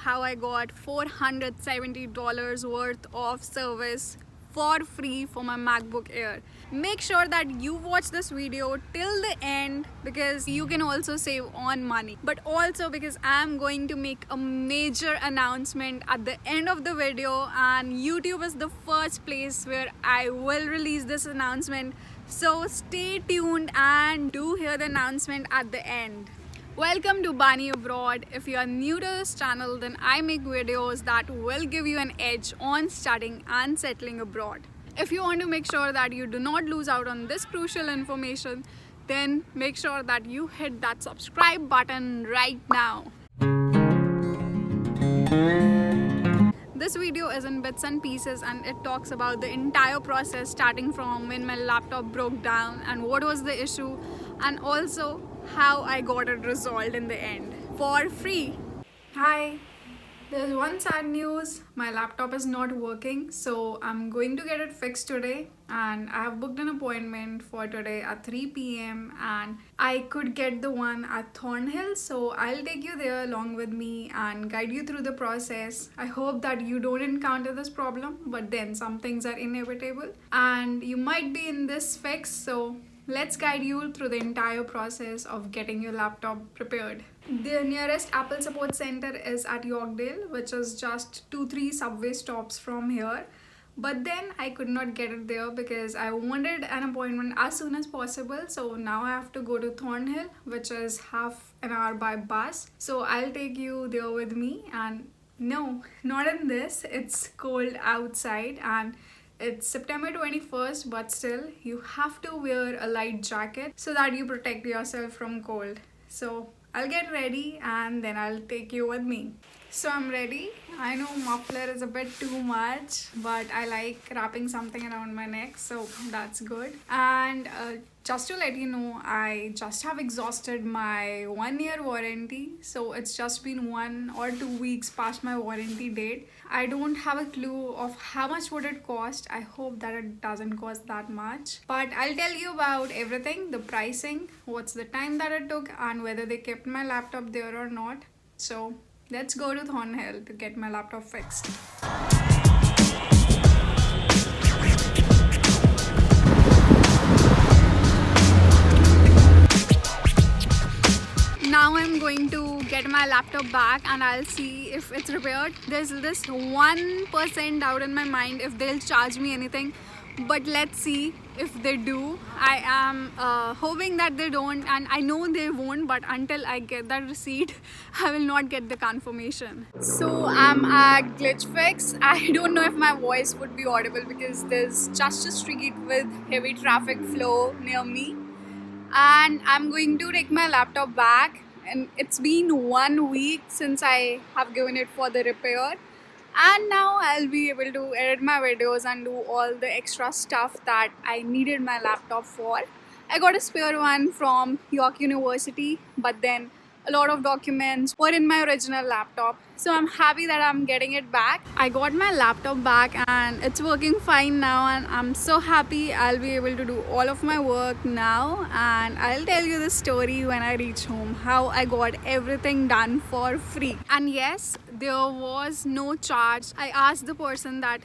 how I got $470 worth of service for free for my MacBook Air. Make sure that you watch this video till the end because you can also save on money. But also because I'm going to make a major announcement at the end of the video, and YouTube is the first place where I will release this announcement. So stay tuned and do hear the announcement at the end. Welcome to Bani Abroad. If you are new to this channel, then I make videos that will give you an edge on studying and settling abroad. If you want to make sure that you do not lose out on this crucial information, then make sure that you hit that subscribe button right now. This video is in bits and pieces, and it talks about the entire process starting from when my laptop broke down and what was the issue, and also how I got it resolved in the end for free. Hi, there's one sad news. My laptop is not working, so I'm going to get it fixed today, and I have booked an appointment for today at 3 p.m. and I could get the one at Thornhill, so I'll take you there along with me and guide you through the process. I hope that you don't encounter this problem, but then some things are inevitable and you might be in this fix, so let's guide you through the entire process of getting your laptop prepared. The nearest Apple support center is at Yorkdale, which is just 2-3 subway stops from here. But then I could not get it there because I wanted an appointment as soon as possible. So now I have to go to Thornhill, which is half an hour by bus. So I'll take you there with me. And no, not in this. It's cold outside and it's September 21st, but still you have to wear a light jacket so that you protect yourself from cold. So I'll get ready and then I'll take you with me. So I'm ready. I know muffler is a bit too much, but I like wrapping something around my neck, so that's good. And just to let you know, I just have exhausted my 1-year warranty, so it's just been 1 or 2 weeks past my warranty date. I don't have a clue of how much would it cost. I hope that it doesn't cost that much, but I'll tell you about everything, the pricing, what's the time that it took, and whether they kept my laptop there or not. So let's go to Thornhill to get my laptop fixed. Now I'm going to get my laptop back and I'll see if it's repaired. There's this 1% doubt in my mind if they'll charge me anything, but let's see if they do. I am hoping that they don't, and I know they won't, but until I get that receipt I will not get the confirmation. So I'm at Glitch Fix. I don't know if my voice would be audible because there's just a street with heavy traffic flow near me, and I'm going to take my laptop back, and it's been 1 week since I have given it for the repair. And now I'll be able to edit my videos and do all the extra stuff that I needed my laptop for. I got a spare one from York University, but then a lot of documents were in my original laptop. So I'm happy that I'm getting it back. I got my laptop back and it's working fine now, and I'm so happy I'll be able to do all of my work now, and I'll tell you the story when I reach home, how I got everything done for free. And yes, there was no charge. I asked the person that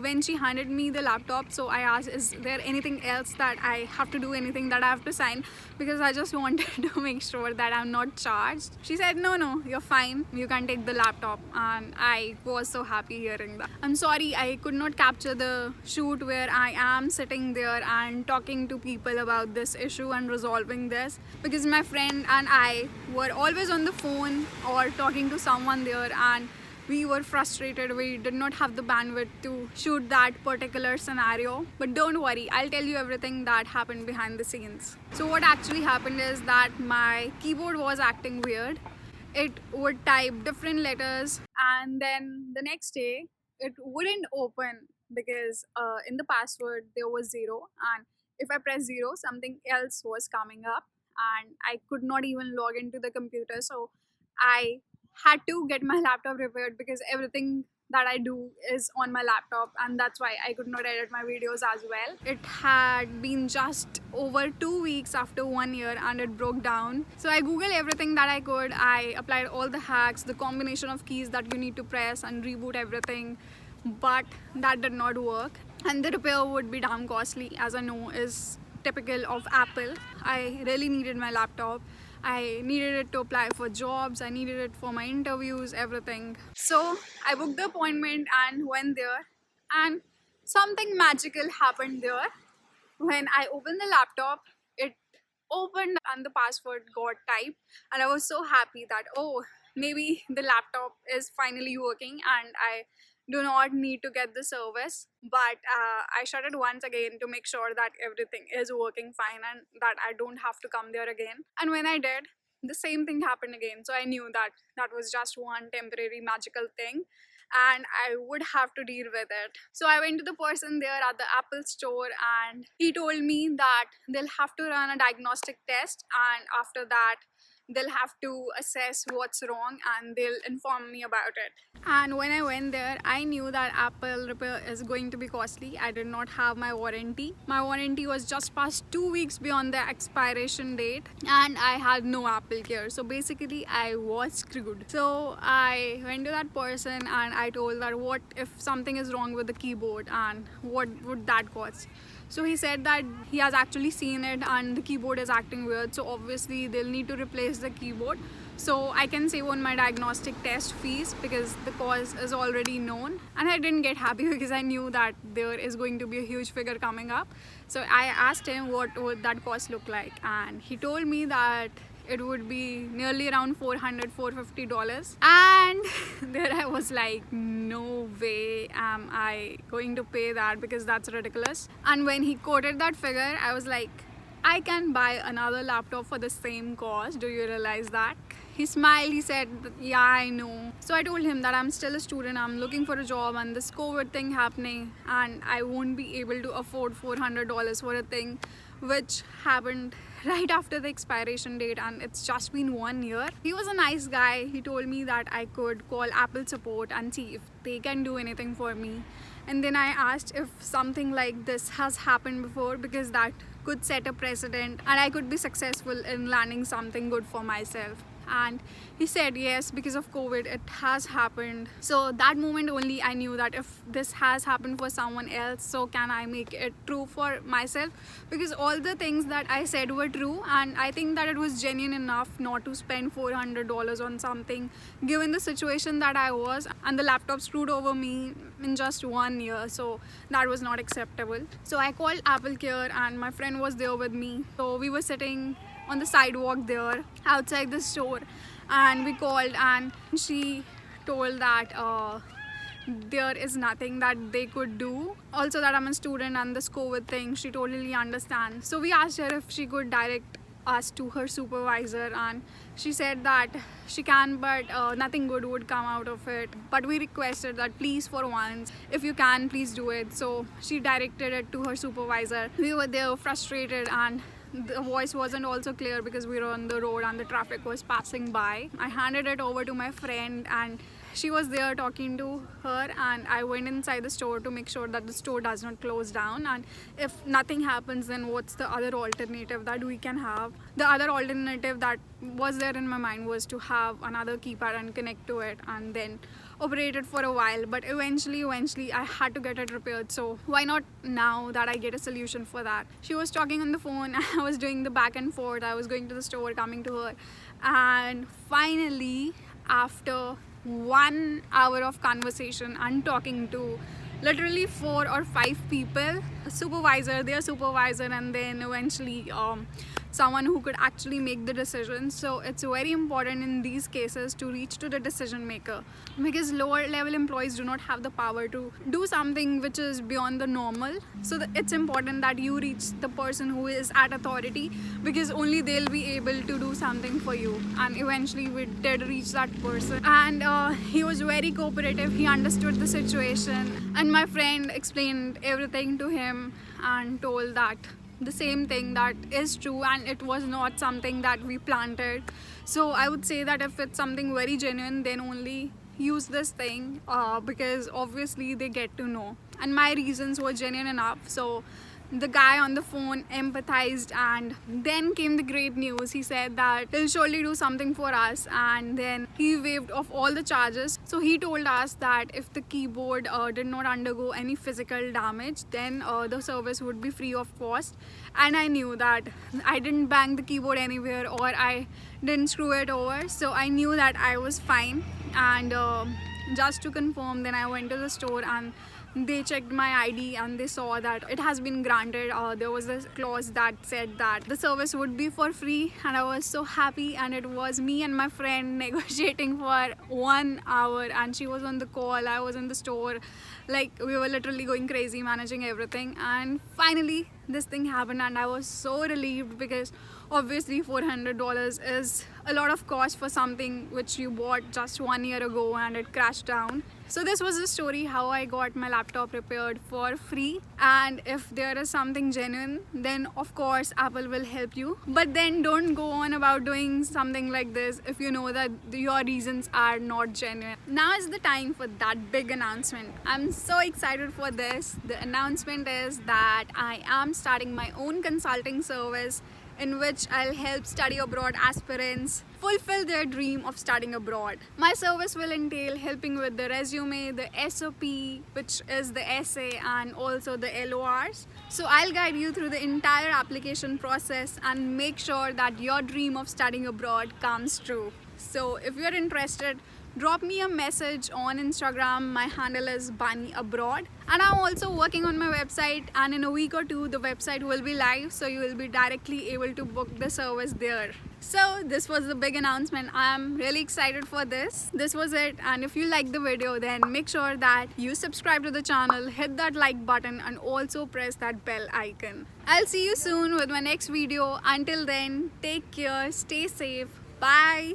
when she handed me the laptop, so I asked, is there anything else that I have to do, anything that I have to sign, because I just wanted to make sure that I'm not charged. She said no, you're fine, you can take the laptop, and I was so happy hearing that. I'm sorry I could not capture the shoot where I am sitting there and talking to people about this issue and resolving this, because my friend and I were always on the phone or talking to someone there, and we were frustrated. We did not have the bandwidth to shoot that particular scenario. But don't worry, I'll tell you everything that happened behind the scenes. So what actually happened is that my keyboard was acting weird. It would type different letters, and then the next day it wouldn't open because in the password there was 0, and if I press 0 something else was coming up, and I could not even log into the computer. So I had to get my laptop repaired because everything that I do is on my laptop, and that's why I could not edit my videos as well. It had been just over 2 weeks after 1 year and it broke down. So I googled everything that I could. I applied all the hacks, the combination of keys that you need to press and reboot everything, but that did not work, and the repair would be damn costly, as I know is typical of Apple. I really needed my laptop. I needed it to apply for jobs, I needed it for my interviews, everything. So I booked the appointment and went there, and something magical happened there. When I opened the laptop, it opened and the password got typed, and I was so happy that, oh, maybe the laptop is finally working and I do not need to get the service. But I shut it once again to make sure that everything is working fine and that I don't have to come there again. And when I did, the same thing happened again. So I knew that that was just one temporary magical thing and I would have to deal with it. So I went to the person there at the Apple store, and he told me that they'll have to run a diagnostic test, and after that they'll have to assess what's wrong and they'll inform me about it. And when I went there, I knew that Apple repair is going to be costly. I did not have my warranty. My warranty was just past 2 weeks beyond the expiration date, and I had no Apple Care. So basically I was screwed. So I went to that person and I told that what if something is wrong with the keyboard and what would that cost. So he said that he has actually seen it and the keyboard is acting weird, so obviously they'll need to replace the keyboard. So I can save on my diagnostic test fees because the cause is already known. And I didn't get happy because I knew that there is going to be a huge figure coming up. So I asked him what would that cost look like, and he told me that it would be nearly around $400-450. And there I was like, no way am I going to pay that, because that's ridiculous. And when he quoted that figure, I was like, I can buy another laptop for the same cost. Do you realize that? He smiled, he said, yeah, I know. So I told him that I'm still a student, I'm looking for a job, and this COVID thing happening, and I won't be able to afford $400 for a thing which happened right after the expiration date, and it's just been 1 year. He was a nice guy. He told me that I could call Apple support and see if they can do anything for me. And then I asked if something like this has happened before, because that could set a precedent and I could be successful in landing something good for myself. And he said yes, because of COVID it has happened. So that moment only I knew that if this has happened for someone else, so can I make it true for myself, because all the things that I said were true, and I think that it was genuine enough not to spend $400 on something given the situation that I was, and the laptop screwed over me in just 1 year. So that was not acceptable. So I called Apple Care and my friend was there with me. So we were sitting on the sidewalk there outside the store, and we called and she told that there is nothing that they could do. Also that I'm a student and this COVID thing, she totally understands. So we asked her if she could direct us to her supervisor, and she said that she can, but nothing good would come out of it. But we requested that please, for once, if you can, please do it. So she directed it to her supervisor. We were there frustrated, and the voice wasn't also clear because we were on the road and the traffic was passing by. I handed it over to my friend and she was there talking to her, and I went inside the store to make sure that the store does not close down, and if nothing happens, then what's the other alternative that we can have. The other alternative that was there in my mind was to have another keypad and connect to it and then operate it for a while, but eventually I had to get it repaired. So why not now that I get a solution for that? She was talking on the phone, I was doing the back and forth, I was going to the store, coming to her, and finally after 1 hour of conversation and talking to literally 4 or 5 people, a supervisor, their supervisor, and then eventually someone who could actually make the decision. So it's very important in these cases to reach to the decision maker, because lower level employees do not have the power to do something which is beyond the normal. So it's important that you reach the person who is at authority, because only they'll be able to do something for you. And eventually we did reach that person, and he was very cooperative. He understood the situation, and my friend explained everything to him and told that the same thing, that is true and it was not something that we planted. So I would say that if it's something very genuine, then only use this thing because obviously they get to know, and my reasons were genuine enough. So the guy on the phone empathized, and then came the great news. He said that he'll surely do something for us, and then he waived off all the charges. So he told us that if the keyboard did not undergo any physical damage, then the service would be free of cost. And I knew that I didn't bang the keyboard anywhere, or I didn't screw it over, so I knew that I was fine. And just to confirm, then I went to the store and they checked my ID and they saw that it has been granted. There was a clause that said that the service would be for free, and I was so happy. And it was me and my friend negotiating for 1 hour, and she was on the call, I was in the store, like we were literally going crazy managing everything. And finally this thing happened, and I was so relieved, because obviously $400 is a lot of cost for something which you bought just 1 year ago and it crashed down. So this was the story how I got my laptop repaired for free. And if there is something genuine, then of course Apple will help you. But then don't go on about doing something like this if you know that your reasons are not genuine. Now is the time for that big announcement. I'm so excited for this. The announcement is that I am starting my own consulting service, in which I'll help study abroad aspirants fulfill their dream of studying abroad. My service will entail helping with the resume, the SOP, which is the essay, and also the LORs. So I'll guide you through the entire application process and make sure that your dream of studying abroad comes true. So if you're interested, drop me a message on Instagram. My handle is Bani Abroad, and I'm also working on my website, and in a week or two the website will be live, so you will be directly able to book the service there. So this was the big announcement. I'm really excited for this. This was it, and if you like the video, then make sure that you subscribe to the channel, hit that like button, and also press that bell icon. I'll see you soon with my next video. Until then, take care, stay safe, bye.